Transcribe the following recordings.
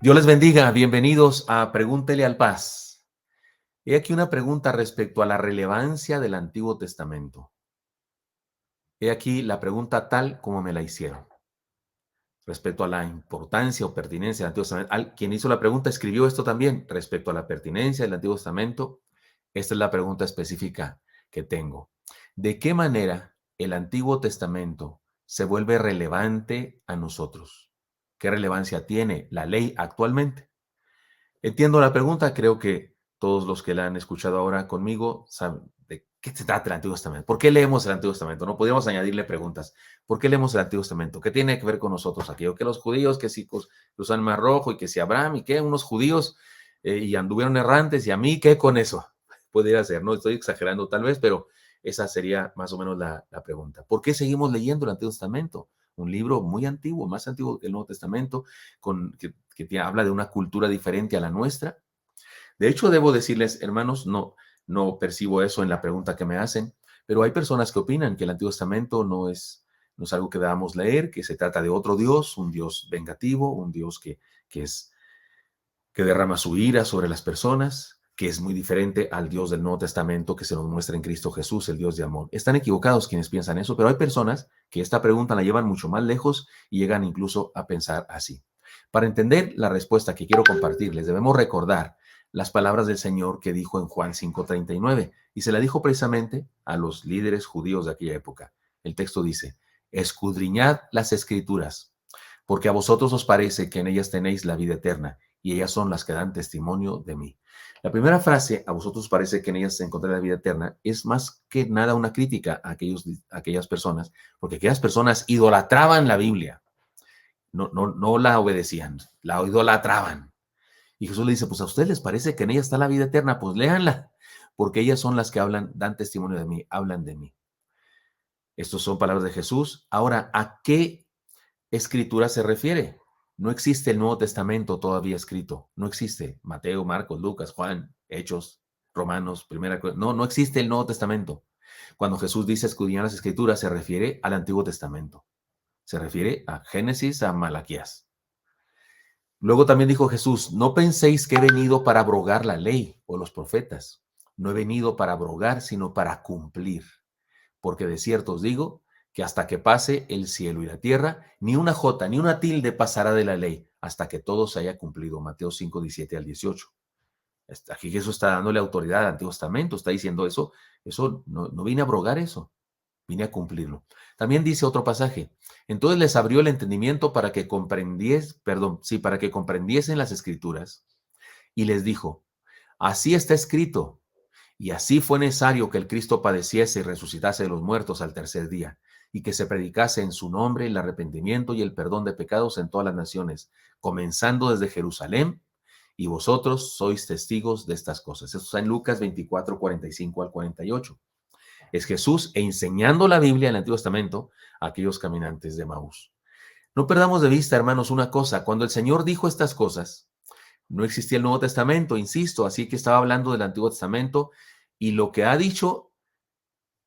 Dios les bendiga, bienvenidos a Pregúntele al Paz. He aquí una pregunta respecto a la relevancia del Antiguo Testamento. He aquí la pregunta tal como me la hicieron. Respecto a la importancia o pertinencia del Antiguo Testamento. Quien hizo la pregunta escribió esto también. Respecto a la pertinencia del Antiguo Testamento, esta es la pregunta específica que tengo. ¿De qué manera el Antiguo Testamento se vuelve relevante a nosotros? ¿Qué relevancia tiene la ley actualmente? Entiendo la pregunta, creo que todos los que la han escuchado ahora conmigo saben de qué se trata el Antiguo Testamento. ¿Por qué leemos el Antiguo Testamento? No podríamos añadirle preguntas. ¿Por qué leemos el Antiguo Testamento? ¿Qué tiene que ver con nosotros aquello? Que los judíos, que si cruzan el Mar Rojo y que si Abraham y que unos judíos y anduvieron errantes y a mí, ¿qué con eso? Podría ser, ¿no? Estoy exagerando tal vez, pero esa sería más o menos la pregunta. ¿Por qué seguimos leyendo el Antiguo Testamento? Un libro muy antiguo, más antiguo que el Nuevo Testamento, que habla de una cultura diferente a la nuestra. De hecho, debo decirles, hermanos, no percibo eso en la pregunta que me hacen, pero hay personas que opinan que el Antiguo Testamento no es algo que debamos leer, que se trata de otro Dios, un Dios vengativo, un Dios que derrama su ira sobre las personas, que es muy diferente al Dios del Nuevo Testamento que se nos muestra en Cristo Jesús, el Dios de amor. Están equivocados quienes piensan eso, pero hay personas que esta pregunta la llevan mucho más lejos y llegan incluso a pensar así. Para entender la respuesta que quiero compartirles, debemos recordar las palabras del Señor que dijo en Juan 5:39, y se la dijo precisamente a los líderes judíos de aquella época. El texto dice: escudriñad las Escrituras, porque a vosotros os parece que en ellas tenéis la vida eterna, y ellas son las que dan testimonio de mí. La primera frase, a vosotros parece que en ellas se encontrará la vida eterna, es más que nada una crítica a aquellas personas, porque aquellas personas idolatraban la Biblia, no la obedecían, la idolatraban. Y Jesús le dice, pues a ustedes les parece que en ella está la vida eterna, pues léanla, porque ellas son las que hablan, dan testimonio de mí, hablan de mí. Estas son palabras de Jesús. Ahora, ¿a qué escritura se refiere? No existe el Nuevo Testamento todavía escrito. No existe. Mateo, Marcos, Lucas, Juan, Hechos, Romanos, Primera. No existe el Nuevo Testamento. Cuando Jesús dice escudriñar las Escrituras, se refiere al Antiguo Testamento. Se refiere a Génesis, a Malaquías. Luego también dijo Jesús, no penséis que he venido para abrogar la ley o los profetas. No he venido para abrogar, sino para cumplir. Porque de cierto os digo que hasta que pase el cielo y la tierra, ni una jota ni una tilde pasará de la ley, hasta que todo se haya cumplido. Mateo 5:17 al 18. Aquí Jesús está dándole autoridad al Antiguo Testamento, está diciendo eso no vine a abrogar eso, vine a cumplirlo. También dice otro pasaje, entonces les abrió el entendimiento para que comprendiesen las Escrituras, y les dijo, así está escrito, y así fue necesario que el Cristo padeciese y resucitase de los muertos al tercer día, y que se predicase en su nombre el arrepentimiento y el perdón de pecados en todas las naciones, comenzando desde Jerusalén, y vosotros sois testigos de estas cosas. Esto está en Lucas 24, 45 al 48. Es Jesús enseñando la Biblia en el Antiguo Testamento a aquellos caminantes de Maús. No perdamos de vista, hermanos, una cosa. Cuando el Señor dijo estas cosas, no existía el Nuevo Testamento, insisto, así que estaba hablando del Antiguo Testamento y lo que ha dicho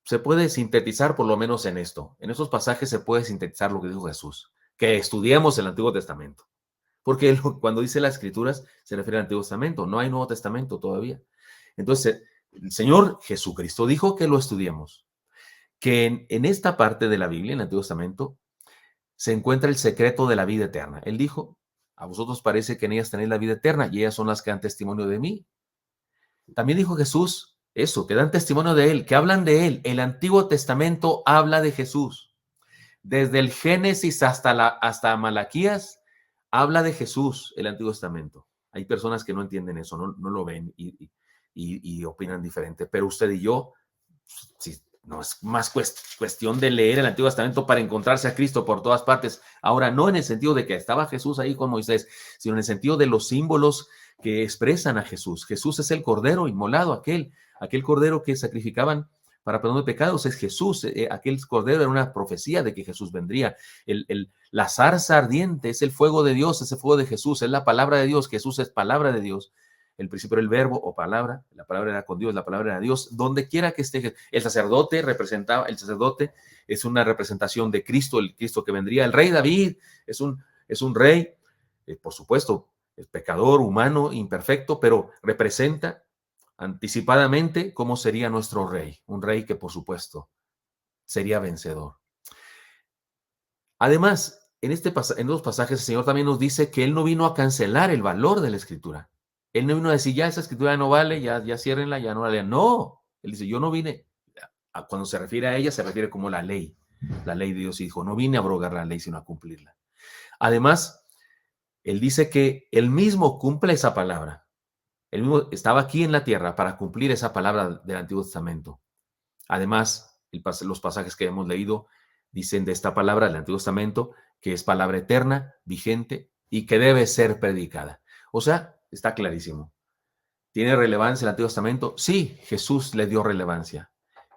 se puede sintetizar por lo menos en esto. En estos pasajes se puede sintetizar lo que dijo Jesús, que estudiemos el Antiguo Testamento. Porque cuando dice las Escrituras se refiere al Antiguo Testamento, no hay Nuevo Testamento todavía. Entonces, el Señor Jesucristo dijo que lo estudiemos, que en esta parte de la Biblia, en el Antiguo Testamento, se encuentra el secreto de la vida eterna. Él dijo, a vosotros parece que en ellas tenéis la vida eterna y ellas son las que dan testimonio de mí. También dijo Jesús eso, que dan testimonio de él, que hablan de él. El Antiguo Testamento habla de Jesús. Desde el Génesis hasta Malaquías, habla de Jesús, el Antiguo Testamento. Hay personas que no entienden eso, no lo ven y opinan diferente. Pero usted y yo, si no es más cuestión de leer el Antiguo Testamento para encontrarse a Cristo por todas partes. Ahora, no en el sentido de que estaba Jesús ahí con Moisés, sino en el sentido de los símbolos que expresan a Jesús. Jesús es el Cordero inmolado, aquel Cordero que sacrificaban para perdón de pecados, es Jesús. Aquel Cordero era una profecía de que Jesús vendría. La zarza ardiente es el fuego de Dios, ese fuego de Jesús, es la palabra de Dios. Jesús es palabra de Dios. El principio era el verbo o palabra, la palabra era con Dios, la palabra era Dios, donde quiera que esté. El sacerdote es una representación de Cristo, el Cristo que vendría. El rey David es un rey, por supuesto, Es pecador, humano, imperfecto, pero representa anticipadamente cómo sería nuestro rey, un rey que por supuesto sería vencedor. Además, en los pasajes el Señor también nos dice que Él no vino a cancelar el valor de la Escritura. Él no vino a decir, ya esa Escritura no vale, ya ciérrenla, ya no la lean. No, Él dice, yo no vine, cuando se refiere a ella, se refiere como la ley de Dios, y dijo, no vine a abrogar la ley, sino a cumplirla. Además, Él dice que Él mismo cumple esa palabra. Él mismo estaba aquí en la tierra para cumplir esa palabra del Antiguo Testamento. Además, los pasajes que hemos leído dicen de esta palabra del Antiguo Testamento que es palabra eterna, vigente y que debe ser predicada. O sea, está clarísimo. ¿Tiene relevancia el Antiguo Testamento? Sí, Jesús le dio relevancia.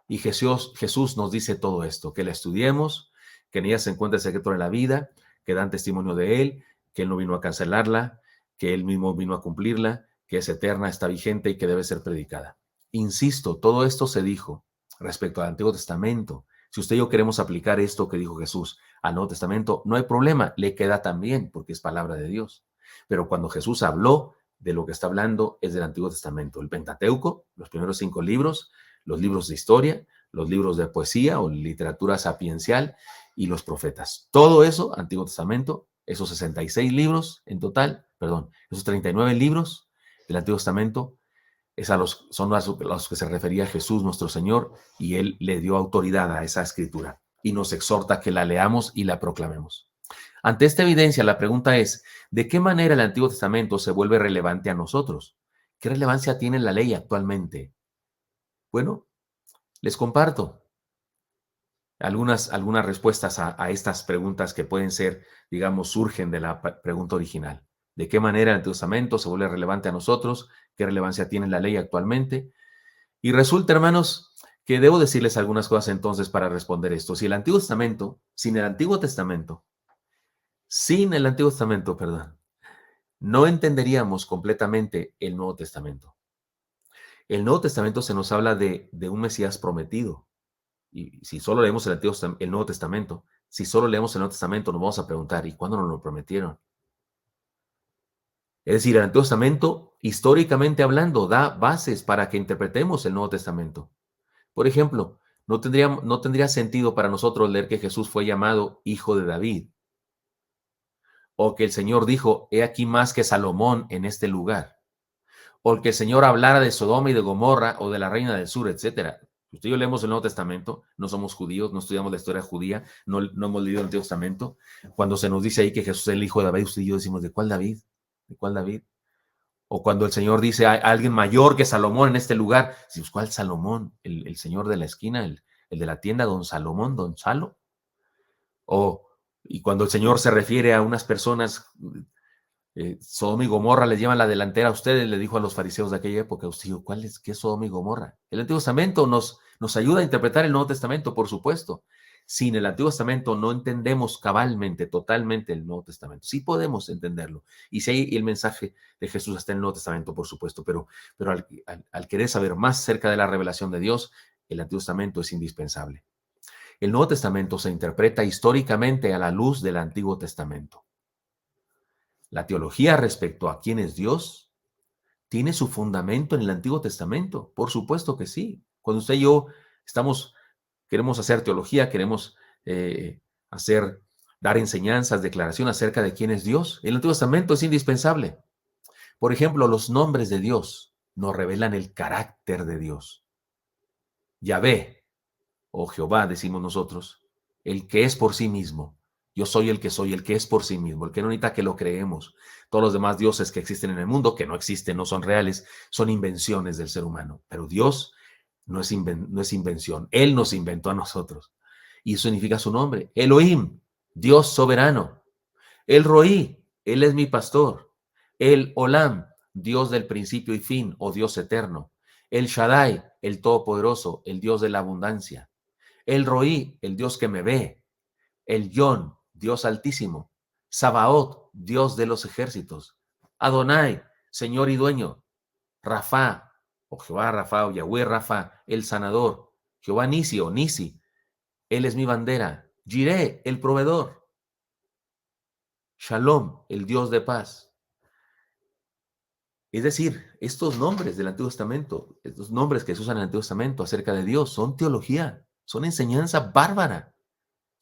Y Jesús nos dice todo esto, que la estudiemos, que en ella se encuentra el secreto de la vida, que dan testimonio de Él, que Él no vino a cancelarla, que Él mismo vino a cumplirla, que es eterna, está vigente y que debe ser predicada. Insisto, todo esto se dijo respecto al Antiguo Testamento. Si usted y yo queremos aplicar esto que dijo Jesús al Nuevo Testamento, no hay problema, le queda también, porque es palabra de Dios. Pero cuando Jesús habló, de lo que está hablando es del Antiguo Testamento, el Pentateuco, los primeros 5 libros, los libros de historia, los libros de poesía o literatura sapiencial y los profetas. Todo eso, Antiguo Testamento, esos 66 libros en total, perdón, esos 39 libros del Antiguo Testamento, son a los que se refería Jesús nuestro Señor, y Él le dio autoridad a esa escritura y nos exhorta a que la leamos y la proclamemos. Ante esta evidencia, la pregunta es, ¿de qué manera el Antiguo Testamento se vuelve relevante a nosotros? ¿Qué relevancia tiene la ley actualmente? Bueno, les comparto algunas respuestas a estas preguntas que pueden ser, digamos, surgen de la pregunta original. ¿De qué manera el Antiguo Testamento se vuelve relevante a nosotros? ¿Qué relevancia tiene la ley actualmente? Y resulta, hermanos, que debo decirles algunas cosas entonces para responder esto. Si el Antiguo Testamento, sin el Antiguo Testamento, perdón, no entenderíamos completamente el Nuevo Testamento. El Nuevo Testamento se nos habla de un Mesías prometido. Y si solo leemos el Nuevo Testamento, si solo leemos el Nuevo Testamento, nos vamos a preguntar, ¿y cuándo nos lo prometieron? Es decir, el Antiguo Testamento, históricamente hablando, da bases para que interpretemos el Nuevo Testamento. Por ejemplo, no tendría sentido para nosotros leer que Jesús fue llamado hijo de David, o que el Señor dijo, he aquí más que Salomón en este lugar, o que el Señor hablara de Sodoma y de Gomorra o de la reina del sur, etcétera. Usted y yo leemos el Nuevo Testamento, no somos judíos, no estudiamos la historia judía, no hemos leído el Antiguo Testamento. Cuando se nos dice ahí que Jesús es el hijo de David, usted y yo decimos, ¿de cuál David? ¿De cuál David? O cuando el Señor dice a alguien mayor que Salomón en este lugar, decimos, ¿cuál Salomón? El señor de la esquina, el de la tienda, don Salomón, don Salo. Y cuando el Señor se refiere a unas personas, Sodoma y Gomorra les llevan la delantera a ustedes, le dijo a los fariseos de aquella época, usted dijo, ¿qué es Sodoma y Gomorra? El Antiguo Testamento nos ayuda a interpretar el Nuevo Testamento, por supuesto. Sin el Antiguo Testamento no entendemos cabalmente, totalmente el Nuevo Testamento. Sí podemos entenderlo. Y si hay el mensaje de Jesús está en el Nuevo Testamento, por supuesto, pero al querer saber más cerca de la revelación de Dios, el Antiguo Testamento es indispensable. El Nuevo Testamento se interpreta históricamente a la luz del Antiguo Testamento. La teología respecto a quién es Dios tiene su fundamento en el Antiguo Testamento. Por supuesto que sí. Cuando usted y yo queremos hacer teología, queremos dar enseñanzas, declaración acerca de quién es Dios, el Antiguo Testamento es indispensable. Por ejemplo, los nombres de Dios nos revelan el carácter de Dios. Yahvé, o Jehová, decimos nosotros, el que es por sí mismo. Yo soy el que soy, el que es por sí mismo, el que no necesita que lo creemos. Todos los demás dioses que existen en el mundo, que no existen, no son reales, son invenciones del ser humano. Pero Dios no es invención. Él nos inventó a nosotros. Y eso significa su nombre. Elohim, Dios soberano. El Roí, Él es mi pastor. El Olam, Dios del principio y fin, o Dios eterno. El Shaddai, el Todopoderoso, el Dios de la abundancia. El Roí, el Dios que me ve. El Yon, Dios altísimo. Sabaoth, Dios de los ejércitos. Adonai, Señor y dueño. Rafa, o Jehová Rafa, o Yahweh Rafa, el sanador. Jehová Nisi, o Nisi, Él es mi bandera. Jireh, el proveedor. Shalom, el Dios de paz. Es decir, estos nombres del Antiguo Testamento, estos nombres que se usan en el Antiguo Testamento acerca de Dios, son teología, son enseñanza bárbara.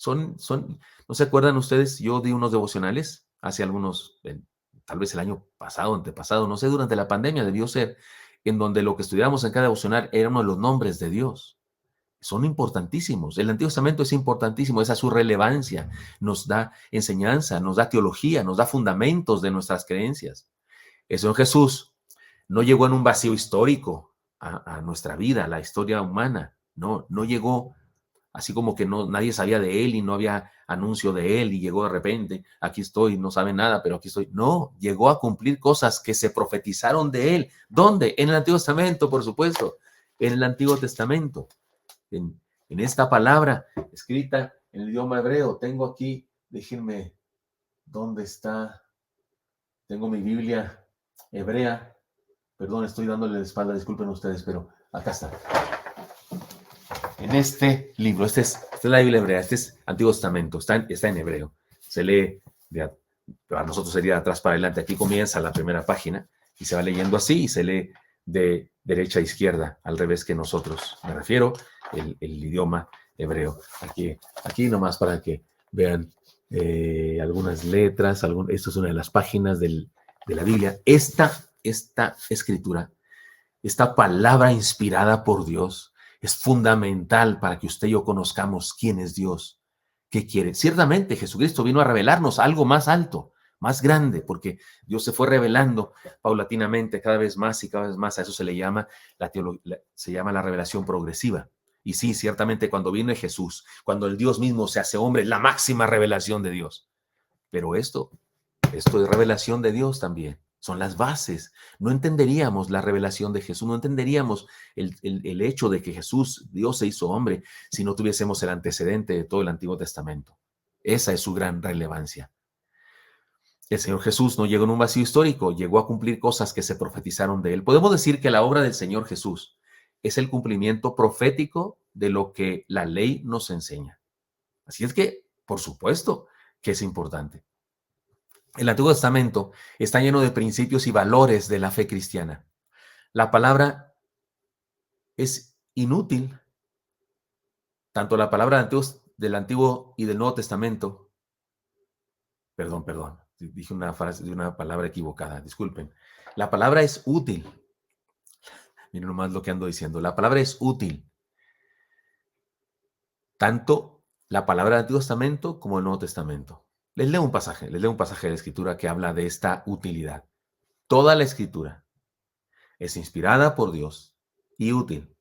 ¿No se acuerdan ustedes? Yo di unos devocionales hace algunos, tal vez el año pasado, antepasado, no sé, durante la pandemia debió ser, en donde lo que estudiábamos en cada devocional era uno de los nombres de Dios. Son importantísimos. El Antiguo Testamento es importantísimo, esa es su relevancia. Nos da enseñanza, nos da teología, nos da fundamentos de nuestras creencias. El Señor Jesús no llegó en un vacío histórico a nuestra vida, a la historia humana. No, no llegó así como que no, nadie sabía de él y no había anuncio de él y llegó de repente, aquí estoy, no sabe nada, pero aquí estoy. No, llegó a cumplir cosas que se profetizaron de él. ¿Dónde? En el Antiguo Testamento, por supuesto, en el Antiguo Testamento, en esta palabra escrita en el idioma hebreo. Tengo aquí, déjenme, ¿dónde está? Tengo mi Biblia hebrea. Perdón, estoy dándole la espalda, disculpen ustedes, pero acá está. En este libro, esta es la Biblia hebrea, este es Antiguo Testamento, está en hebreo. Se lee, para nosotros sería de atrás para adelante. Aquí comienza la primera página y se va leyendo así y se lee de derecha a izquierda, al revés que nosotros. Me refiero el idioma hebreo. Aquí nomás para que vean algunas letras. Esto es una de las páginas de la Biblia. Esta escritura, esta palabra inspirada por Dios, es fundamental para que usted y yo conozcamos quién es Dios, qué quiere. Ciertamente, Jesucristo vino a revelarnos algo más alto, más grande, porque Dios se fue revelando paulatinamente cada vez más y cada vez más. A eso se le llama se llama la revelación progresiva. Y sí, ciertamente cuando vino Jesús, cuando el Dios mismo se hace hombre, la máxima revelación de Dios. Pero esto es revelación de Dios también. Son las bases. No entenderíamos la revelación de Jesús, no entenderíamos el hecho de que Jesús, Dios se hizo hombre, si no tuviésemos el antecedente de todo el Antiguo Testamento. Esa es su gran relevancia. El Señor Jesús no llegó en un vacío histórico, llegó a cumplir cosas que se profetizaron de él. Podemos decir que la obra del Señor Jesús es el cumplimiento profético de lo que la ley nos enseña. Así es que, por supuesto, que es importante. El Antiguo Testamento está lleno de principios y valores de la fe cristiana. La palabra es inútil, tanto la palabra del Antiguo y del Nuevo Testamento. Perdón, dije una frase de una palabra equivocada, disculpen. La palabra es útil. Miren nomás lo que ando diciendo. La palabra es útil. Tanto la palabra del Antiguo Testamento como el Nuevo Testamento. Les leo un pasaje de la Escritura que habla de esta utilidad. Toda la Escritura es inspirada por Dios y útil.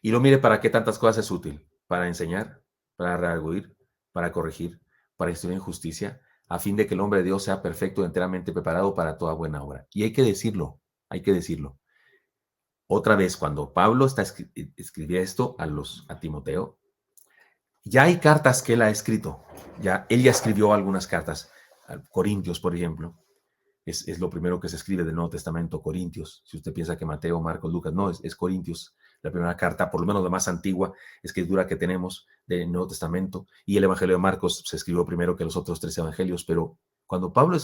Y lo mire, ¿para qué tantas cosas es útil? Para enseñar, para redarguir, para corregir, para instruir en justicia, a fin de que el hombre de Dios sea perfecto y enteramente preparado para toda buena obra. Y hay que decirlo, hay que decirlo. Otra vez, cuando Pablo escribía esto a Timoteo, ya hay cartas que él ha escrito. Él ya escribió algunas cartas, a Corintios, por ejemplo. Es lo primero que se escribe del Nuevo Testamento, Corintios. Si usted piensa que Mateo, Marcos, Lucas, no, es Corintios, la primera carta, por lo menos la más antigua escritura que tenemos del Nuevo Testamento. Y el Evangelio de Marcos se escribió primero que los otros 3 evangelios, pero cuando Pablo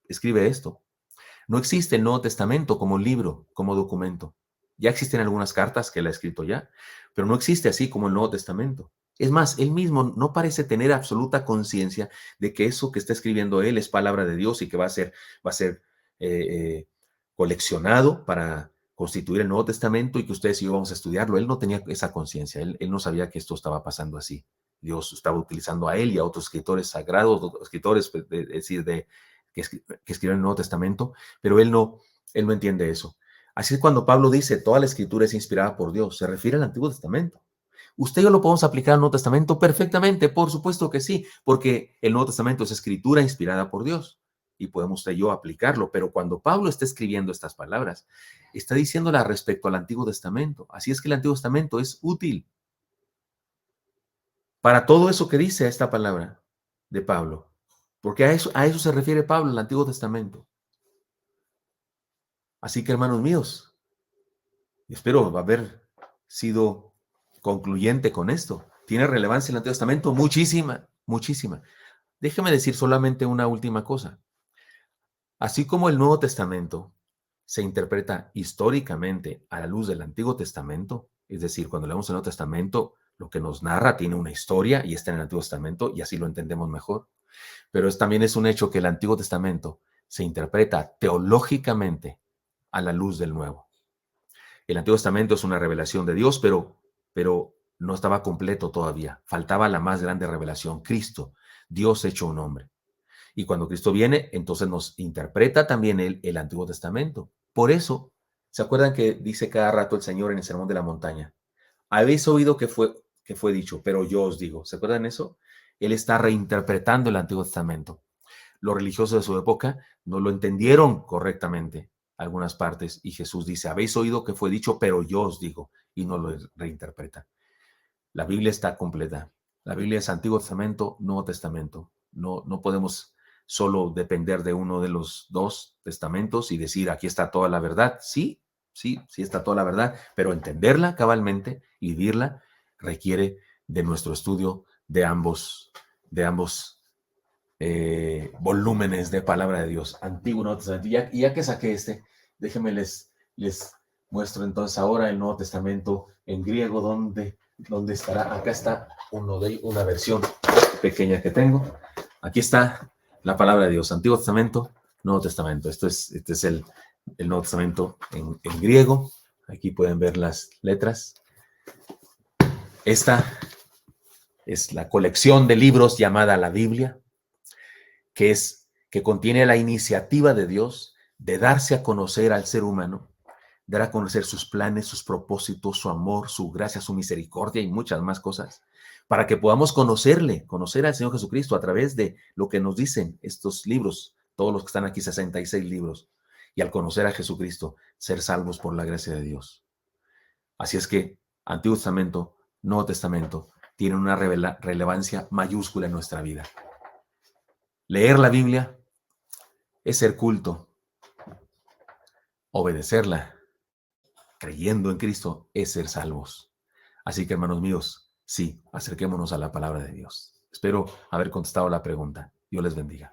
escribe esto, no existe el Nuevo Testamento como libro, como documento. Ya existen algunas cartas que él ha escrito ya, pero no existe así como el Nuevo Testamento. Es más, él mismo no parece tener absoluta conciencia de que eso que está escribiendo él es palabra de Dios y que va a ser coleccionado para constituir el Nuevo Testamento y que ustedes y yo vamos a estudiarlo. Él no tenía esa conciencia, él no sabía que esto estaba pasando así. Dios estaba utilizando a él y a otros escritores sagrados, escritores, es decir, que escribieron el Nuevo Testamento, pero él no entiende eso. Así es cuando Pablo dice, toda la escritura es inspirada por Dios, se refiere al Antiguo Testamento. ¿Usted y yo lo podemos aplicar al Nuevo Testamento? Perfectamente, por supuesto que sí, porque el Nuevo Testamento es escritura inspirada por Dios y podemos usted y yo aplicarlo, pero cuando Pablo está escribiendo estas palabras, está diciéndolas respecto al Antiguo Testamento. Así es que el Antiguo Testamento es útil para todo eso que dice esta palabra de Pablo, porque a eso se refiere Pablo, el Antiguo Testamento. Así que, hermanos míos, espero haber sido concluyente con esto. ¿Tiene relevancia el Antiguo Testamento? Muchísima, muchísima. Déjeme decir solamente una última cosa. Así como el Nuevo Testamento se interpreta históricamente a la luz del Antiguo Testamento, es decir, cuando leemos el Nuevo Testamento, lo que nos narra tiene una historia y está en el Antiguo Testamento y así lo entendemos mejor. Pero también es un hecho que el Antiguo Testamento se interpreta teológicamente a la luz del Nuevo. El Antiguo Testamento es una revelación de Dios, pero no estaba completo todavía. Faltaba la más grande revelación, Cristo, Dios hecho un hombre. Y cuando Cristo viene, entonces nos interpreta también el Antiguo Testamento. Por eso, ¿se acuerdan que dice cada rato el Señor en el Sermón de la Montaña? Habéis oído que fue dicho, pero yo os digo. ¿Se acuerdan eso? Él está reinterpretando el Antiguo Testamento. Los religiosos de su época no lo entendieron correctamente algunas partes y Jesús dice, habéis oído que fue dicho, pero yo os digo, y no lo reinterpreta. La Biblia está completa. La Biblia es Antiguo Testamento, Nuevo Testamento. No podemos solo depender de uno de los dos testamentos y decir, aquí está toda la verdad. Sí está toda la verdad, pero entenderla cabalmente y vivirla requiere de nuestro estudio de ambos volúmenes de palabra de Dios, Antiguo y Nuevo Testamento. Y ya que saqué déjenme les muestro entonces ahora el Nuevo Testamento en griego, ¿dónde estará? Acá está una versión pequeña que tengo. Aquí está la palabra de Dios, Antiguo Testamento, Nuevo Testamento. Este es el Nuevo Testamento en griego. Aquí pueden ver las letras. Esta es la colección de libros llamada la Biblia, que contiene la iniciativa de Dios de darse a conocer al ser humano, dar a conocer sus planes, sus propósitos, su amor, su gracia, su misericordia y muchas más cosas, para que podamos conocer al Señor Jesucristo a través de lo que nos dicen estos libros, todos los que están aquí, 66 libros, y al conocer a Jesucristo, ser salvos por la gracia de Dios. Así es que Antiguo Testamento, Nuevo Testamento, tienen una relevancia mayúscula en nuestra vida. Leer la Biblia es ser culto. Obedecerla, creyendo en Cristo, es ser salvos. Así que, hermanos míos, sí, acerquémonos a la palabra de Dios. Espero haber contestado la pregunta. Dios les bendiga.